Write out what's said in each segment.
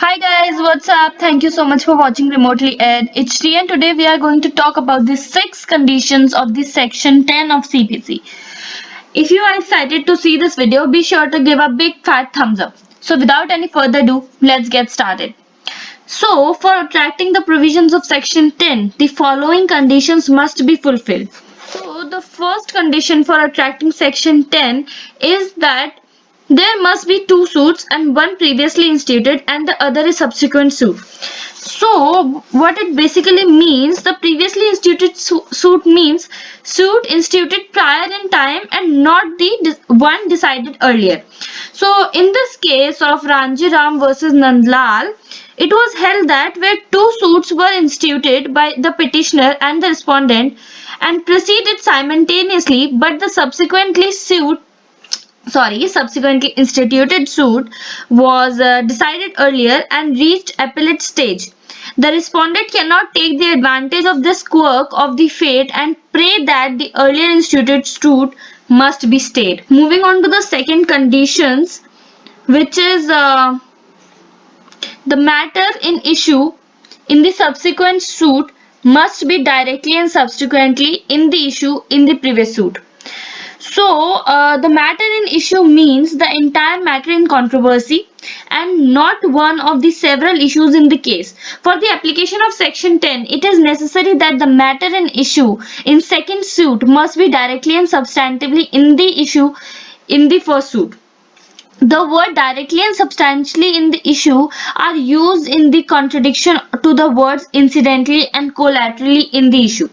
Hi guys, what's up? Thank you so much for watching Remotely Ed. It's Shri and today we are going to talk about the 6 conditions of the section 10 of CPC. If you are excited to see this video, be sure to give a big fat thumbs up. So without any further ado, let's get started. So for attracting the provisions of section 10, the following conditions must be fulfilled. So the first condition for attracting section 10 is that there must be two suits and one previously instituted and the other is subsequent suit. So what it basically means, the previously instituted suit means suit instituted prior in time and not the one decided earlier. So in this case of Ranji Ram versus Nandlal, it was held that where two suits were instituted by the petitioner and the respondent and proceeded simultaneously, but the subsequently instituted suit was decided earlier and reached appellate stage. The respondent cannot take the advantage of this quirk of the fate and pray that the earlier instituted suit must be stayed. Moving on to the second conditions, which is the matter in issue in the subsequent suit must be directly and subsequently in the issue in the previous suit. So, the matter in issue means the entire matter in controversy and not one of the several issues in the case. For the application of section 10, it is necessary that the matter in issue in second suit must be directly and substantively in the issue in the first suit. The word directly and substantially in the issue are used in the contradiction to the words incidentally and collaterally in the issue.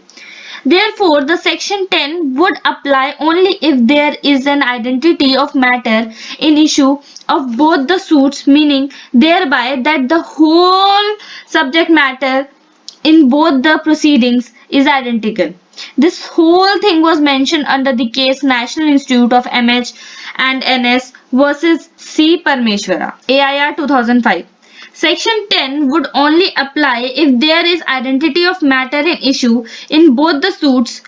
Therefore, the section 10 would apply only if there is an identity of matter in issue of both the suits, meaning thereby that the whole subject matter in both the proceedings is identical. This whole thing was mentioned under the case National Institute of MH and NS versus C. Parmeshwara, AIR 2005. Section 10 would only apply if there is identity of matter in issue in both the suits,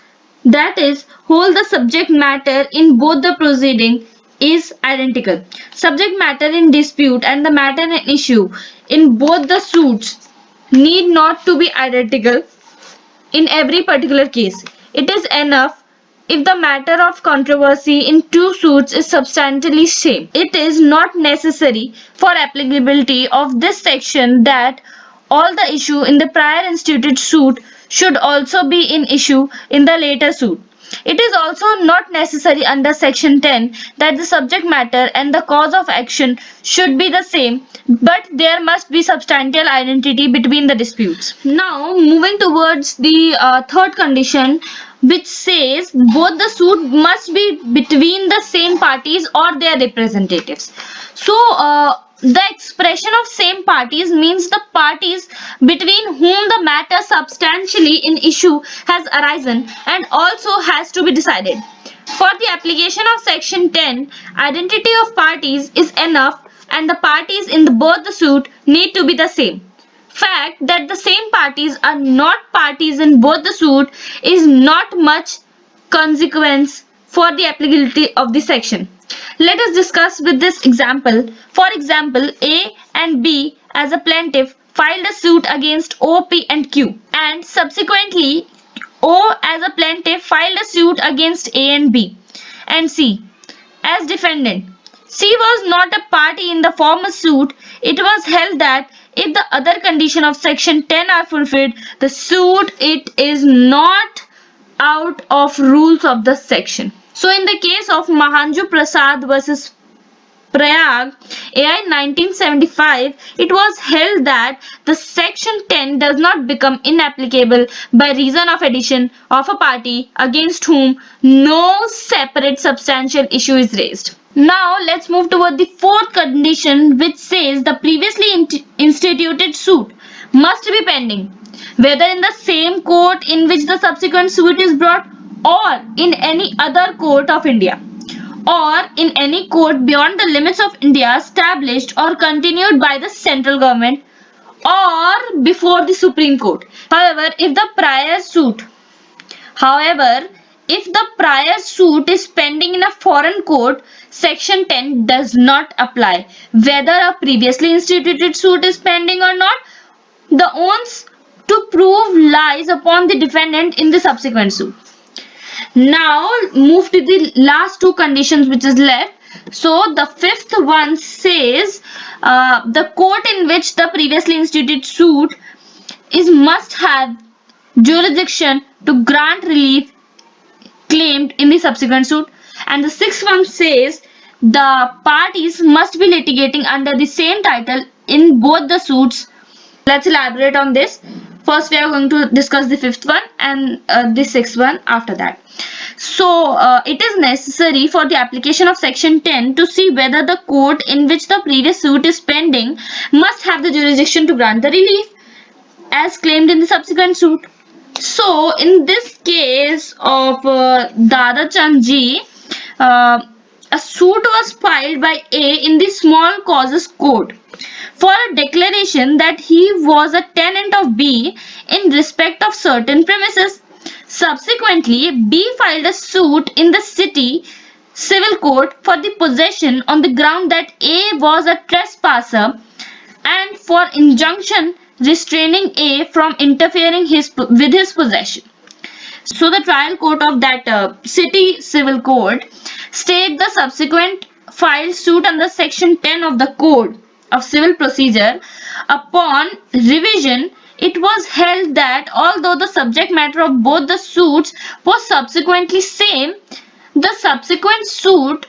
that is, whole the subject matter in both the proceeding is identical. Subject matter in dispute and the matter in issue in both the suits need not to be identical in every particular case. It is enough if the matter of controversy in two suits is substantially same. It is not necessary for applicability of this section that all the issue in the prior instituted suit should also be in issue in the later suit. It is also not necessary under section 10 that the subject matter and the cause of action should be the same, but there must be substantial identity between the disputes. Now, moving towards the third condition, which says both the suit must be between the same parties or their representatives. So, the expression of same parties means the parties between whom the matter substantially in issue has arisen and also has to be decided. For the application of section 10, identity of parties is enough and the parties in both the suit need to be the same. Fact that the same parties are not parties in both the suit is not much consequence for the applicability of the section. Let us discuss with this example. For example, A and B as a plaintiff filed a suit against O, P and Q, and subsequently O as a plaintiff filed a suit against A and B and C as defendant. C was not a party in the former suit. It was held that if the other condition of section 10 are fulfilled, the suit it is not out of rules of the section. So in the case of Mahanju Prasad versus Prayag, AI 1975, it was held that the section 10 does not become inapplicable by reason of addition of a party against whom no separate substantial issue is raised. Now let's move toward the fourth condition, which says the previously instituted suit must be pending, whether in the same court in which the subsequent suit is brought or in any other court of India, or in any court beyond the limits of India established or continued by the central government or before the Supreme Court. However, if the prior suit is pending in a foreign court, Section 10 does not apply. Whether a previously instituted suit is pending or not, the onus to prove lies upon the defendant in the subsequent suit. Now move to the last two conditions which is left. So the fifth one says the court in which the previously instituted suit is must have jurisdiction to grant relief claimed in the subsequent suit. And the sixth one says the parties must be litigating under the same title in both the suits. Let's elaborate on this. First, we are going to discuss the fifth one and the sixth one after that. So, it is necessary for the application of Section 10 to see whether the court in which the previous suit is pending must have the jurisdiction to grant the relief as claimed in the subsequent suit. So, in this case of Dada Chand ji, a suit was filed by A in the small causes court for a declaration that he was a tenant of B in respect of certain premises. Subsequently, B filed a suit in the city civil court for the possession on the ground that A was a trespasser and for injunction restraining A from interfering with his possession. So the trial court of that city civil court stayed the subsequent filed suit under section 10 of the Code of Civil Procedure. Upon revision, it was held that although the subject matter of both the suits was subsequently same, the subsequent suit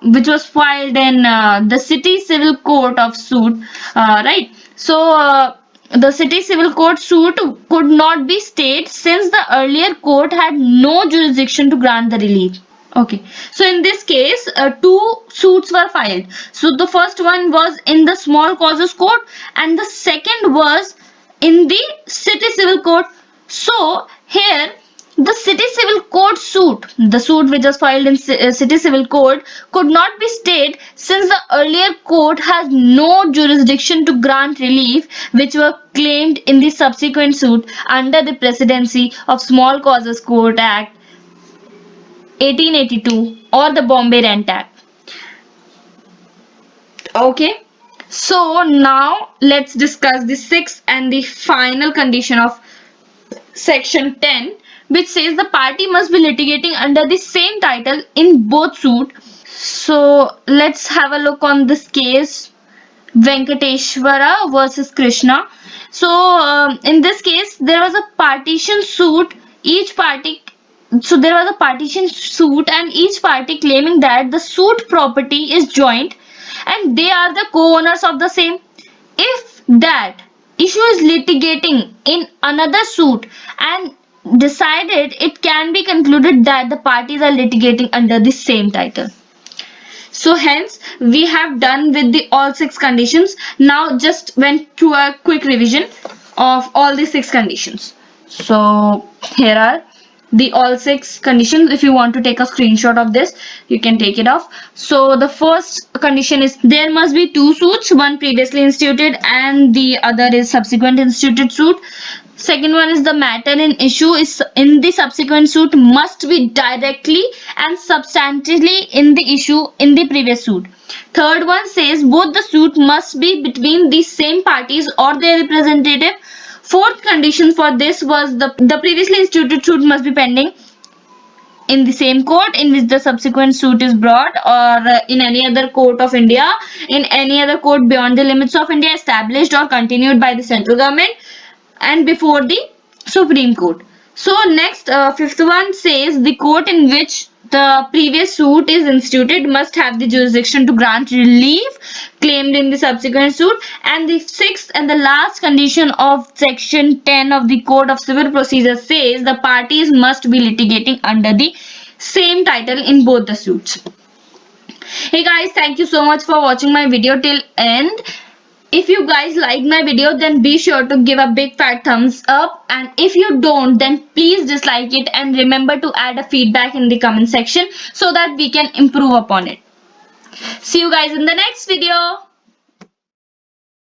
which was filed in the city civil court of suit, right? So the city civil court suit could not be stayed since the earlier court had no jurisdiction to grant the relief. Okay, so in this case, two suits were filed. So the first one was in the small causes court and the second was in the city civil court. So here the city civil court suit, the suit which was filed in city civil court, could not be stayed since the earlier court has no jurisdiction to grant relief which were claimed in the subsequent suit under the presidency of Small Causes Court Act 1882 or the Bombay Rent Act. Okay, so now let's discuss the sixth and the final condition of section 10, which says the party must be litigating under the same title in both suit. So let's have a look on this case, Venkateshwara versus Krishna. So in this case there was a partition suit. There was a partition suit and each party claiming that the suit property is joint and they are the co-owners of the same. If that issue is litigating in another suit and decided, it can be concluded that the parties are litigating under the same title. So hence we have done with the all six conditions. Now just went through a quick revision of all the six conditions. So here are the all six conditions. If you want to take a screenshot of this, you can take it off. So the first condition is there must be two suits, one previously instituted and the other is subsequent instituted suit. Second one is the matter in issue is in the subsequent suit must be directly and substantially in the issue in the previous suit. Third one says both the suit must be between the same parties or their representative. Fourth condition for this was the previously instituted suit must be pending in the same court in which the subsequent suit is brought or in any other court of India, in any other court beyond the limits of India established or continued by the central government and before the Supreme Court. So next fifth one says the court in which the previous suit is instituted must have the jurisdiction to grant relief claimed in the subsequent suit. And the sixth and the last condition of section 10 of the Code of Civil Procedure says the parties must be litigating under the same title in both the suits. Hey guys, thank you so much for watching my video till end. If you guys liked my video, then be sure to give a big fat thumbs up, and if you don't, then please dislike it and remember to add a feedback in the comment section so that we can improve upon it. See you guys in the next video.